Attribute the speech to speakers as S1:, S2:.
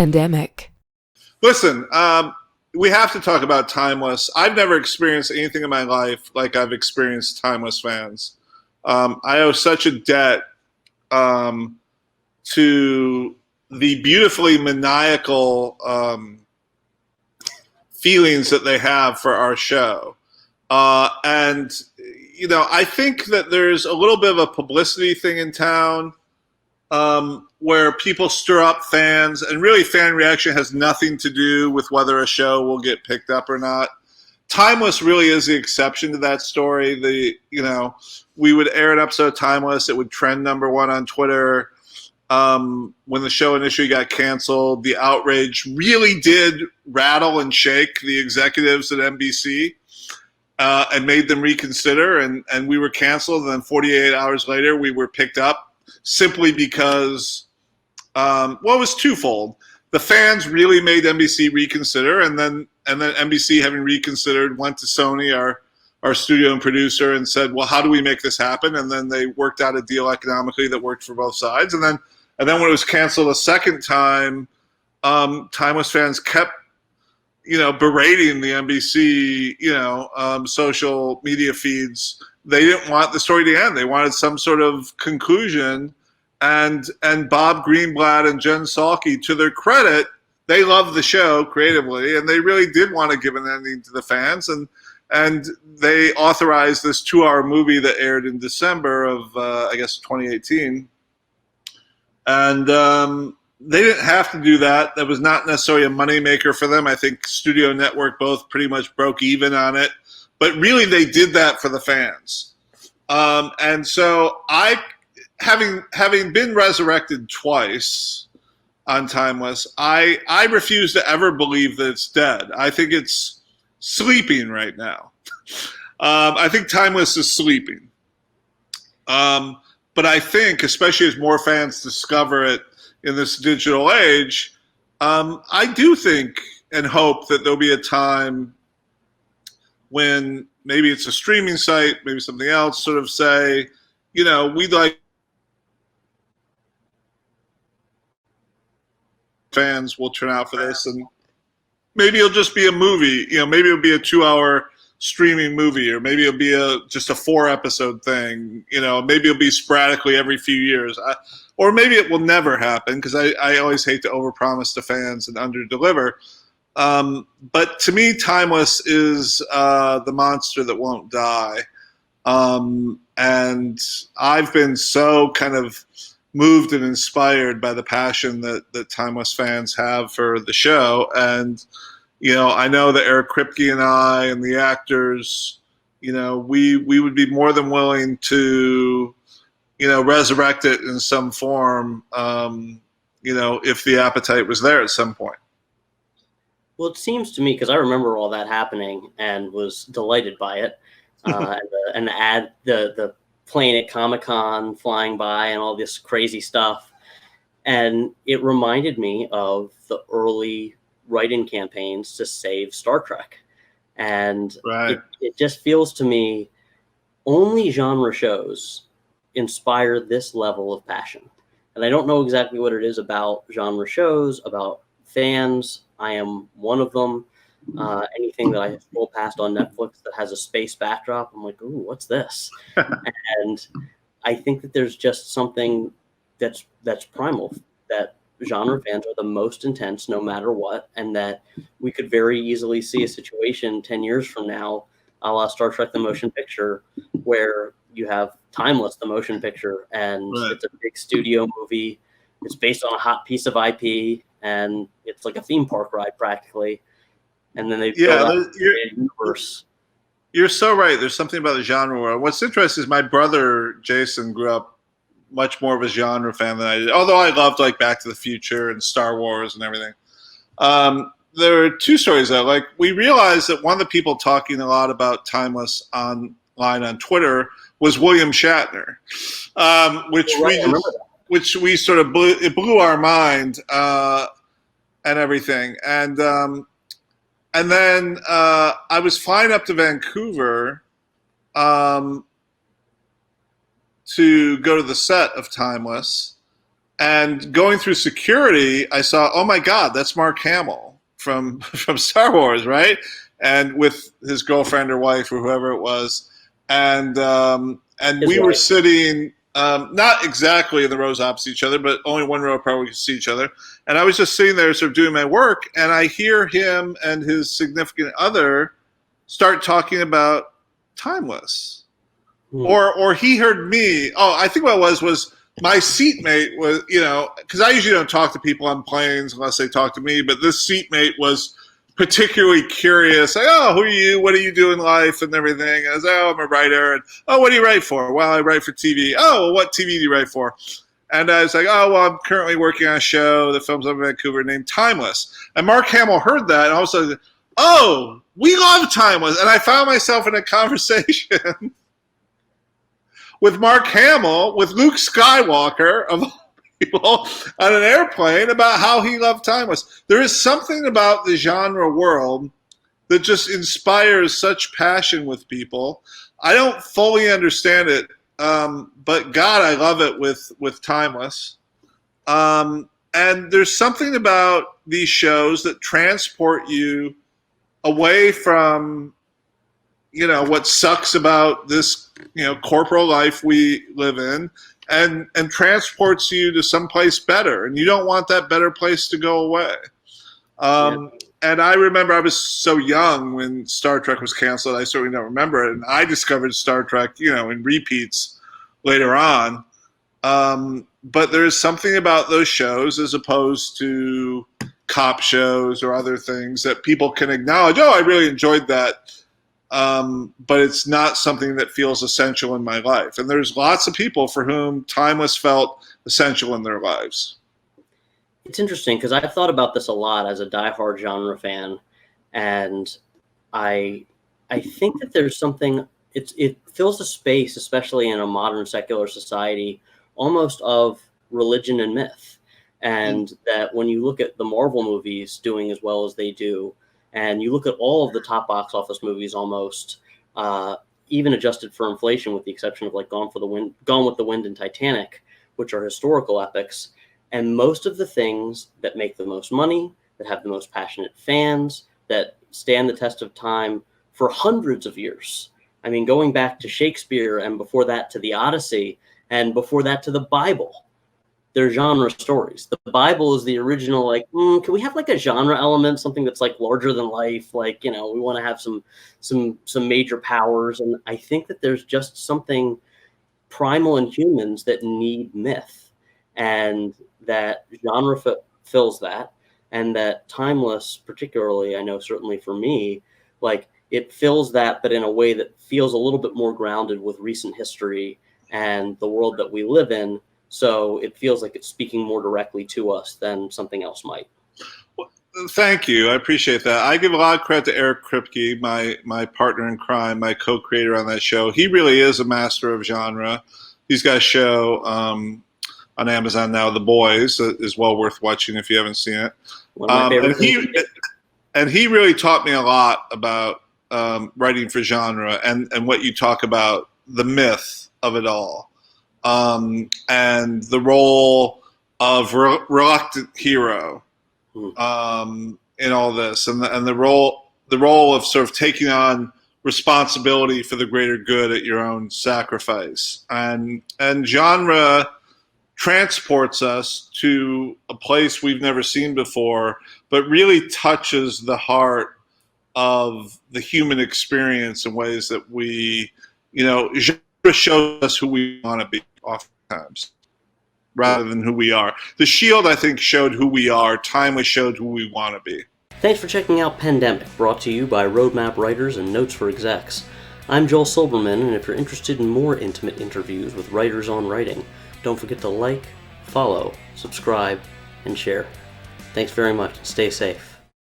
S1: pandemic?
S2: Listen, we have to talk about Timeless. I've never experienced anything in my life like I've experienced Timeless fans. I owe such a debt to the beautifully maniacal feelings that they have for our show. And, you know, I think that there's a little bit of a publicity thing in town where people stir up fans, and really fan reaction has nothing to do with whether a show will get picked up or not. Timeless really is the exception to that story. We would air an episode of Timeless. It would trend #1 on Twitter. When the show initially got canceled, the outrage really did rattle and shake the executives at NBC and made them reconsider. And we were canceled. And then 48 hours later, we were picked up simply because, it was twofold. The fans really made NBC reconsider, and then NBC, having reconsidered, went to Sony, our studio and producer, and said, well, how do we make this happen? And then they worked out a deal economically that worked for both sides. And then when it was canceled a second time, Timeless fans kept, berating the NBC, social media feeds. They didn't want the story to end. They wanted some sort of conclusion. And Bob Greenblatt and Jen Salke, to their credit, they loved the show creatively, and they really did want to give an ending to the fans. And they authorized this 2-hour movie that aired in December of, 2018. And they didn't have to do that. That was not necessarily a moneymaker for them. I think Studio Network both pretty much broke even on it. But really, they did that for the fans. And so having been resurrected twice on Timeless, I refuse to ever believe that it's dead. I think it's sleeping right now. I think Timeless is sleeping. But I think, especially as more fans discover it in this digital age, I do think and hope that there'll be a time when maybe it's a streaming site, maybe something else, sort of say, we'd like fans will turn out for this, and maybe it'll just be a movie. Maybe it'll be a 2-hour streaming movie, or maybe it'll be just a 4-episode thing. Maybe it'll be sporadically every few years, or maybe it will never happen, because I always hate to overpromise to fans and underdeliver. But to me, Timeless is the monster that won't die. And I've been so kind of moved and inspired by the passion that Timeless fans have for the show. And, I know that Eric Kripke and I and the actors, we would be more than willing to, resurrect it in some form, if the appetite was there at some point.
S3: Well, it seems to me, because I remember all that happening and was delighted by it, and the plane at Comic-Con flying by and all this crazy stuff. And it reminded me of the early write-in campaigns to save Star Trek. And
S2: right.
S3: It just feels to me only genre shows inspire this level of passion. And I don't know exactly what it is about genre shows, about fans. I am one of them. Anything that I scroll past on Netflix that has a space backdrop, I'm like, ooh, what's this? And I think that there's just something that's primal, that genre fans are the most intense no matter what, and that we could very easily see a situation 10 years from now, a la Star Trek the Motion Picture, where you have Timeless the Motion Picture, and right. It's a big studio movie. It's based on a hot piece of IP, and it's like a theme park ride practically. And then they build out the universe.
S2: You're so right. There's something about the genre world. What's interesting is my brother Jason grew up much more of a genre fan than I did. Although I loved like Back to the Future and Star Wars and everything. There are two stories though. Like, we realized that one of the people talking a lot about Timeless online on Twitter was William Shatner, which we sort of blew our mind and everything. And then I was flying up to Vancouver to go to the set of Timeless. And going through security, I saw, oh my God, that's Mark Hamill from from Star Wars, right? And with his girlfriend or wife or whoever it was, and
S3: His
S2: we were
S3: wife.
S2: sitting not exactly in the rows opposite each other, but only one row apart we could see each other. And I was just sitting there, sort of doing my work, and I hear him and his significant other start talking about Timeless, or he heard me. Oh, I think what it was my seatmate was, because I usually don't talk to people on planes unless they talk to me, but this seatmate was particularly curious. Like, oh, who are you? What do you do in life and everything? I was like, oh, I'm a writer. And, oh, what do you write for? Well, I write for TV. Oh, well, what TV do you write for? And I was like, oh, well, I'm currently working on a show that films up in Vancouver named Timeless. And Mark Hamill heard that, and all of a sudden, oh, we love Timeless. And I found myself in a conversation with Mark Hamill, with Luke Skywalker, of all people, on an airplane about how he loved Timeless. There is something about the genre world that just inspires such passion with people. I don't fully understand it, but God, I love it with Timeless. And there's something about these shows that transport you away from what sucks about this corporal life we live in, and transports you to someplace better, and you don't want that better place to go away. And I remember I was so young when Star Trek was canceled. I certainly don't remember it, and I discovered Star Trek in repeats later on. But there's something about those shows, as opposed to cop shows or other things, that people can acknowledge, oh, I really enjoyed that, but it's not something that feels essential in my life. And there's lots of people for whom Timeless felt essential in their lives.
S3: It's interesting because I've thought about this a lot as a diehard genre fan, and I think that there's something. It fills a space, especially in a modern secular society, almost of religion and myth. And that when you look at the Marvel movies doing as well as they do, and you look at all of the top box office movies almost, even adjusted for inflation, with the exception of like Gone with the Wind and Titanic, which are historical epics, and most of the things that make the most money, that have the most passionate fans, that stand the test of time for hundreds of years. I mean, going back to Shakespeare, and before that to the Odyssey, and before that to the Bible. They're genre stories. The Bible is the original, like, can we have like a genre element, something that's like larger than life? Like, we want to have some major powers. And I think that there's just something primal in humans that need myth, and that genre fills that. And that Timeless, particularly, I know certainly for me, like it fills that, but in a way that feels a little bit more grounded with recent history and the world that we live in. So it feels like it's speaking more directly to us than something else might.
S2: Well, thank you. I appreciate that. I give a lot of credit to Eric Kripke, my partner in crime, my co-creator on that show. He really is a master of genre. He's got a show on Amazon now, The Boys, is well worth watching if you haven't seen it.
S3: One of my favorite
S2: and he really taught me a lot about writing for genre, and what you talk about, the myth of it all. And the role of reluctant hero in all this, and the role of sort of taking on responsibility for the greater good at your own sacrifice, and genre transports us to a place we've never seen before, but really touches the heart of the human experience in ways that we, genre shows us who we want to be oftentimes, rather than who we are. The Shield, I think, showed who we are. Timeless showed who we want to be.
S3: Thanks for checking out Pandemic, brought to you by Roadmap Writers and Notes for Execs. I'm Joel Silberman, and if you're interested in more intimate interviews with writers on writing, don't forget to like, follow, subscribe, and share. Thanks very much, and stay safe.